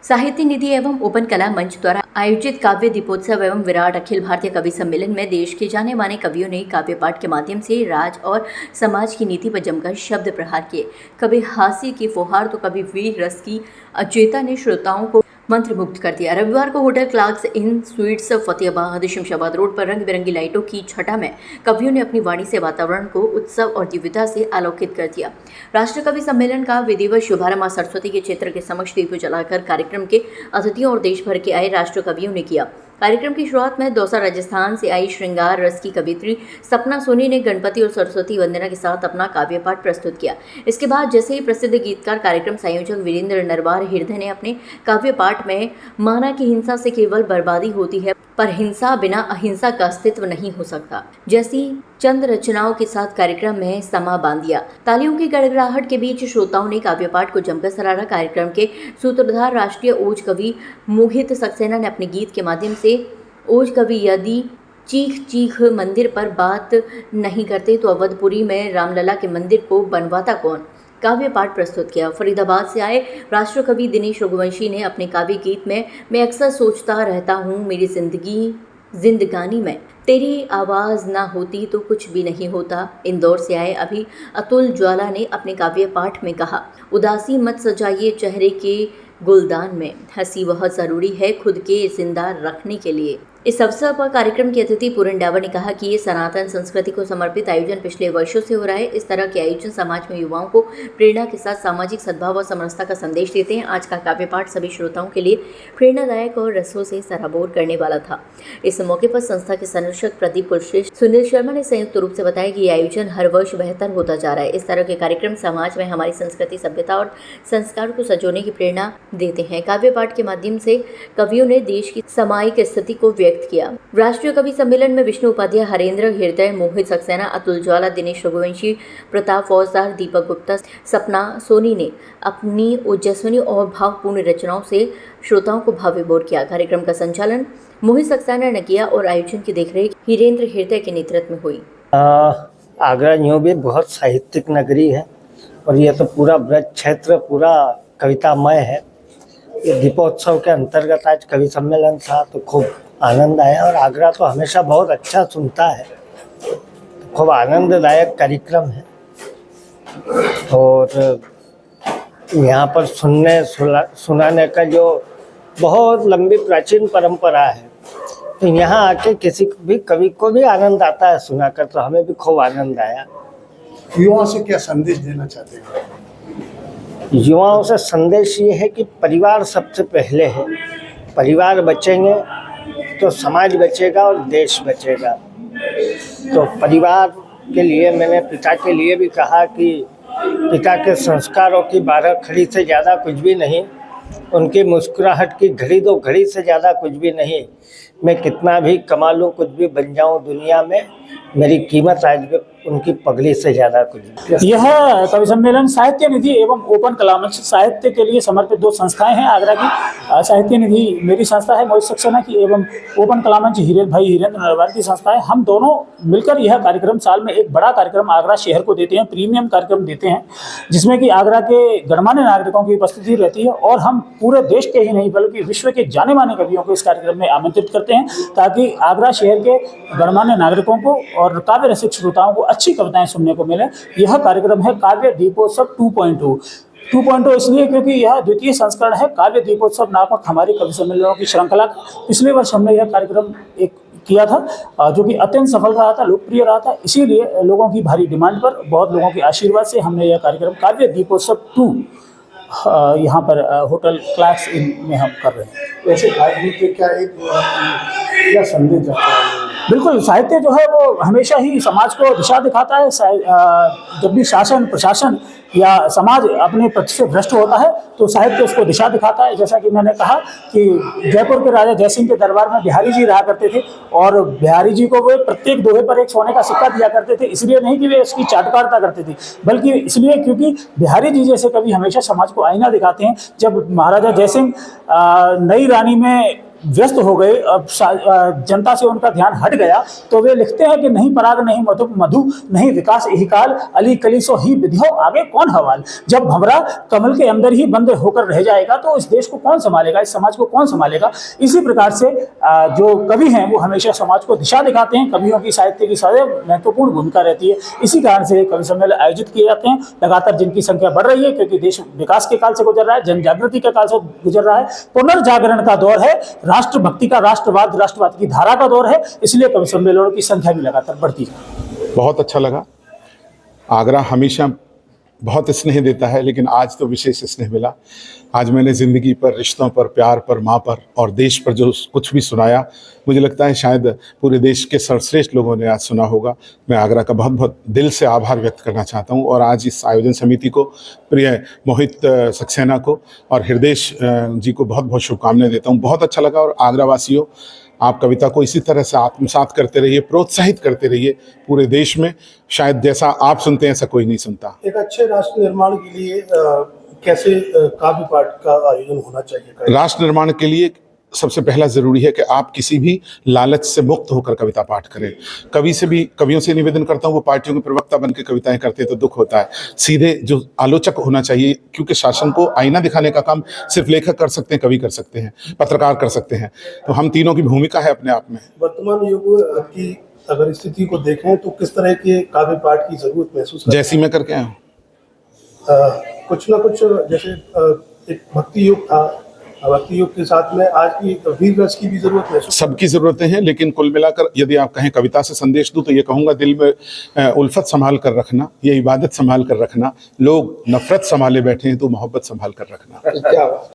साहित्य निधि एवं ओपन कला मंच द्वारा आयोजित काव्य दीपोत्सव एवं विराट अखिल भारतीय कवि सम्मेलन में देश के जाने माने कवियों ने काव्य पाठ के माध्यम से राज और समाज की नीति पर जमकर शब्द प्रहार किए। कभी हास्य की फुहार तो कभी वीर रस की अचेता ने श्रोताओं को मंत्रमुग्ध कर दिया। रविवार को होटल क्लार्क्स इन स्वीट्स फतेहाबाद शमशाबाद रोड पर रंग बिरंगी लाइटों की छटा में कवियों ने अपनी वाणी से वातावरण को उत्सव और दिव्यता से आलोकित कर दिया। राष्ट्रीय कवि सम्मेलन का विधिवत शुभारंभ मां सरस्वती के चित्र के समक्ष दीप जलाकर कार्यक्रम के अतिथियों और देश भर के आए राष्ट्रीय कवियों ने किया। कार्यक्रम की शुरुआत में दौसा राजस्थान से आई श्रृंगार रस की कवियत्री सपना सोनी ने गणपति और सरस्वती वंदना के साथ अपना काव्य पाठ प्रस्तुत किया। इसके बाद जैसे ही प्रसिद्ध गीतकार कार्यक्रम संयोजक वीरेंद्र नरवार हृदय ने अपने काव्य पाठ में माना कि हिंसा से केवल बर्बादी होती है, पर हिंसा बिना अहिंसा का अस्तित्व नहीं हो सकता, जैसी चंद रचनाओं के साथ कार्यक्रम में समा बांध दिया। तालियों की गड़गड़ाहट के बीच श्रोताओं ने काव्य पाठ को जमकर सराहा। कार्यक्रम के सूत्रधार राष्ट्रीय ओज कवि मोहित सक्सेना ने अपने गीत के माध्यम से ओज कवि यदि चीख चीख मंदिर पर बात नहीं करते तो अवधपुरी में रामलला के मंदिर को बनवाता कौन काव्य पाठ प्रस्तुत किया। फरीदाबाद से आए राष्ट्रीय कवि दिनेश रघुवंशी ने अपने काव्य गीत में मैं अक्सर सोचता रहता हूँ मेरी जिंदगानी में तेरी आवाज़ ना होती तो कुछ भी नहीं होता। इंदौर से आए अभी अतुल ज्वाला ने अपने काव्य पाठ में कहा उदासी मत सजाइए चेहरे के गुलदान में, हंसी बहुत ज़रूरी है खुद के जिंदा रखने के लिए। इस अवसर पर कार्यक्रम की अतिथि पूरन डावर ने कहा कि ये सनातन संस्कृति को समर्पित आयोजन पिछले वर्षों से हो रहा है। इस तरह के आयोजन समाज में युवाओं को प्रेरणा के साथ सामाजिक सद्भाव और समरसता का संदेश देते हैं। आज का काव्य पाठ सभी श्रोताओं के लिए प्रेरणादायक और रसों से सराबोर करने वाला था। इस मौके पर संस्था के संरक्षक प्रदीप कुलश्रेष्ठ सुनील शर्मा ने संयुक्त रूप से बताया कि ये आयोजन हर वर्ष बेहतर होता जा रहा है। इस तरह के कार्यक्रम समाज में हमारी संस्कृति, सभ्यता और संस्कार को सजोने की प्रेरणा देते हैं। काव्य पाठ के माध्यम से कवियों ने देश की सामायिक स्थिति को व्यक्त किया। राष्ट्रीय कवि सम्मेलन में विष्णु उपाध्याय, हरेंद्र हृदय, मोहित सक्सेना, अतुल ज्वाला, दिनेश रघुवंशी, प्रताप फौजदार, दीपक गुप्ता, सपना सोनी ने अपनी ओजस्वी और भावपूर्ण रचनाओं से श्रोताओं को भाव विभोर किया। कार्यक्रम का संचालन मोहित सक्सेना ने किया और आयोजन की देखरेख हीरेंद्र हृदय के नेतृत्व में हुई। आगरा यूँ भी बहुत साहित्यिक नगरी है और यह तो पूरा ब्रज क्षेत्र पूरा कवितामय है। ये दीपोत्सव के अंतर्गत आज कवि सम्मेलन था तो खूब आनंद आया और आगरा तो हमेशा बहुत अच्छा सुनता है, खूब आनंददायक कार्यक्रम है और यहाँ पर सुनाने का जो बहुत लंबी प्राचीन परंपरा है, तो यहाँ आके किसी भी कवि को भी आनंद आता है सुनाकर, तो हमें भी खूब आनंद आया। युवाओं से क्या संदेश देना चाहते हैं? युवाओं से संदेश ये है कि परिवार सबसे पहले है। परिवार बचेंगे तो समाज बचेगा और देश बचेगा। तो परिवार के लिए मैंने पिता के लिए भी कहा कि पिता के संस्कारों की 12 घड़ी से ज़्यादा कुछ भी नहीं, उनकी मुस्कुराहट की घड़ी 2 घड़ी से ज़्यादा कुछ भी नहीं। मैं कितना भी कमा लूँ, कुछ भी बन जाऊँ दुनिया में, मेरी कीमत आज भी उनकी पगड़ी से ज़्यादा कुछ। यह कवि सम्मेलन साहित्य निधि एवं ओपन कला मंच साहित्य के लिए समर्पित 2 संस्थाएं हैं आगरा की। साहित्य निधि मेरी संस्था है मोहित सक्सेना की एवं ओपन कला मंच हीरेंद्र नरवार की संस्था है। हम दोनों मिलकर यह कार्यक्रम साल में एक बड़ा कार्यक्रम आगरा शहर को देते हैं, प्रीमियम कार्यक्रम देते हैं, जिसमें कि आगरा के गणमान्य नागरिकों की उपस्थिति रहती है और हम पूरे देश के ही नहीं बल्कि विश्व के जाने माने कवियों को इस कार्यक्रम में आमंत्रित करते हैं ताकि आगरा शहर के गणमान्य नागरिकों को और काव्य रसिक श्रोताओं को अच्छी कविताएं सुनने को मिले। यह कार्यक्रम है काव्य दीपोत्सव 2.0 इसलिए क्योंकि यह द्वितीय संस्करण है काव्य दीपोत्सव नामक हमारे कवि सम्मेलनों की श्रृंखला। पिछले वर्ष हमने यह कार्यक्रम एक किया था जो कि अत्यंत सफल रहा था, लोकप्रिय रहा था। इसीलिए लोगों की भारी डिमांड पर, बहुत लोगों के आशीर्वाद से हमने यह कार्यक्रम काव्य दीपोत्सव 2 यहाँ पर होटल क्लार्क्स इन में हम कर रहे हैं। ऐसे काव्य के क्या संदेश जाता है? बिल्कुल, साहित्य जो है वो हमेशा ही समाज को दिशा दिखाता है। जब भी शासन प्रशासन या समाज अपने पक्ष से भ्रष्ट होता है तो साहित्य उसको दिशा दिखाता है। जैसा कि मैंने कहा कि जयपुर के राजा जयसिंह के दरबार में बिहारी जी रहा करते थे और बिहारी जी को वे प्रत्येक दोहे पर एक सोने का सिक्का दिया करते थे। इसलिए नहीं कि वे उसकी चाटुकारिता करते थे, बल्कि इसलिए क्योंकि बिहारी जी जैसे कवि हमेशा समाज को आईना दिखाते हैं। जब महाराजा जयसिंह नई रानी में व्यस्त हो गए, अब जनता से उनका ध्यान हट गया, तो वे लिखते हैं कि नहीं पराग नहीं मधु मधु नहीं विकास यही काल, अली कली सो ही विधियो आगे कौन हवाल। जब भंवरा कमल के अंदर ही बंद होकर रह जाएगा तो इस देश को कौन संभालेगा, इस समाज को कौन संभालेगा। इसी प्रकार से जो कवि हैं वो हमेशा समाज को दिशा दिखाते हैं। कवियों की साहित्य की सदैव महत्वपूर्ण भूमिका रहती है। इसी कारण से कवि सम्मेलन आयोजित किए जाते हैं। लगातार जिनकी संख्या बढ़ रही है क्योंकि देश विकास के काल से गुजर रहा है, जन जागृति के काल से गुजर रहा है, पुनर्जागरण का दौर है, राष्ट्रभक्ति का, राष्ट्रवाद की धारा का दौर है, इसलिए कवि सम्मेलनों की संख्या भी लगातार बढ़ती है। बहुत अच्छा लगा। आगरा हमेशा बहुत स्नेह देता है, लेकिन आज तो विशेष स्नेह मिला। आज मैंने ज़िंदगी पर, रिश्तों पर, प्यार पर, माँ पर और देश पर जो कुछ भी सुनाया, मुझे लगता है शायद पूरे देश के सर्वश्रेष्ठ लोगों ने आज सुना होगा। मैं आगरा का बहुत बहुत दिल से आभार व्यक्त करना चाहता हूँ और आज इस आयोजन समिति को, प्रिय मोहित सक्सेना को और हृदेश जी को बहुत बहुत शुभकामनाएं देता हूँ। बहुत अच्छा लगा। और आगरा वासियों, आप कविता को इसी तरह से आत्मसात करते रहिए, प्रोत्साहित करते रहिए पूरे देश में। शायद जैसा आप सुनते हैं ऐसा कोई नहीं सुनता। एक अच्छे राष्ट्र निर्माण के लिए कैसे काव्य पाठ का आयोजन होना चाहिए? राष्ट्र निर्माण के लिए सबसे पहला ज़रूरी है कि आप किसी भी लालच से मुक्त होकर कविता पाठ करें। कवियों से निवेदन करता हूँ, वो पार्टियों के प्रवक्ता बन के कविताएं करते हैं तो दुख होता है। सीधे जो आलोचक होना चाहिए, क्योंकि शासन को आईना दिखाने का काम सिर्फ लेखक कर सकते हैं, कवि कर सकते हैं, पत्रकार कर सकते हैं। तो हम तीनों की भूमिका है अपने आप में। वर्तमान युग की अगर स्थिति को देखें तो किस तरह के काव्य पाठ की जरूरत महसूस करते हैं? जैसी मैं करके आया हूँ। कुछ ना कुछ, जैसे एक भक्ति युग था, भक्ति युग के साथ में आज की वीर रस की भी जरूरत है। सबकी ज़रूरतें हैं, लेकिन कुल मिलाकर यदि आप कहें कविता से संदेश दूं तो ये कहूँगा, दिल में उल्फत संभाल कर रखना, ये इबादत संभाल कर रखना। लोग नफरत संभाले बैठे हैं तो मोहब्बत संभाल कर रखना। क्या